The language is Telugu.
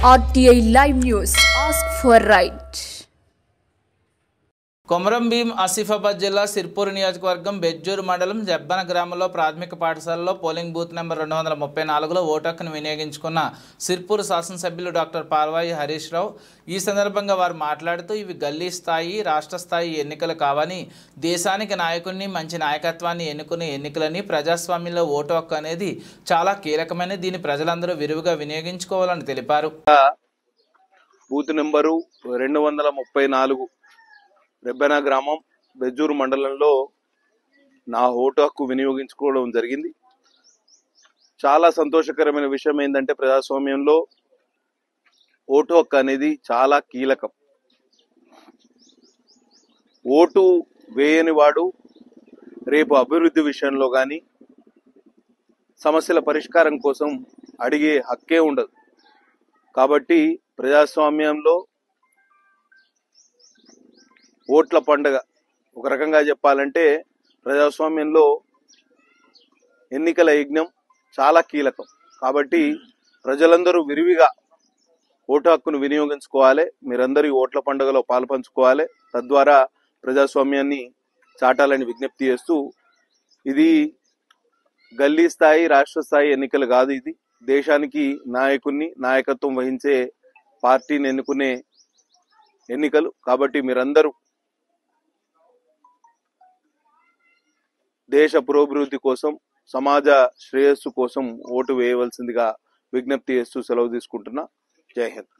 RTI Live News. Ask for right. Komaram Bheem Asifabad జిల్లా సిర్పూర్ నియోజకవర్గం బెజ్జూర్ మండలం జబ్బన గ్రామంలో ప్రాథమిక పాఠశాలలో పోలింగ్ బూత్ నెంబర్ 234లో ఓటు హక్కును వినియోగించుకున్న సిర్పూర్ శాసనసభ్యులు డాక్టర్ పాల్వాయి హరీష్ రావు. ఈ సందర్భంగా వారు మాట్లాడుతూ ఇవి గల్లీ స్థాయి, రాష్ట్ర స్థాయి ఎన్నికలు కావని, దేశానికి నాయకుడిని, మంచి నాయకత్వాన్ని ఎన్నుకునే ఎన్నికలని, ప్రజాస్వామ్యంలో ఓటు హక్కు అనేది చాలా కీలకమైన, దీన్ని ప్రజలందరూ విరివిగా వినియోగించుకోవాలని తెలిపారు. బూత్ నెంబరు 234 రెబ్బెన గ్రామం బెజ్జూరు మండలంలో నా ఓటు హక్కు వినియోగించుకోవడం జరిగింది. చాలా సంతోషకరమైన విషయం ఏంటంటే, ప్రజాస్వామ్యంలో ఓటు హక్కు అనేది చాలా కీలకం. ఓటు వేయని వాడు రేపు అభివృద్ధి విషయంలో కానీ, సమస్యల పరిష్కారం కోసం అడిగే హక్కే ఉండదు. కాబట్టి ప్రజాస్వామ్యంలో ఓట్ల పండుగ, ఒక రకంగా చెప్పాలంటే ప్రజాస్వామ్యంలో ఎన్నికల యజ్ఞం చాలా కీలకం. కాబట్టి ప్రజలందరూ విరివిగా ఓటు హక్కును వినియోగించుకోవాలి. మీరందరూ ఓట్ల పండుగలో పాల్పంచుకోవాలి. తద్వారా ప్రజాస్వామ్యాన్ని చాటాలని విజ్ఞప్తి చేస్తూ, ఇది గల్లీ స్థాయి, రాష్ట్ర స్థాయి ఎన్నికలు కాదు. ఇది దేశానికి నాయకుడిని, నాయకత్వం వహించే పార్టీని ఎన్నుకునే ఎన్నికలు. కాబట్టి మీరందరూ దేశ పురోభివృద్ధి కోసం, సమాజ శ్రేయస్సు కోసం ఓటు వేయవలసిందిగా విజ్ఞప్తి చేస్తూ సెలవు తీసుకుంటున్నా. జై హింద్.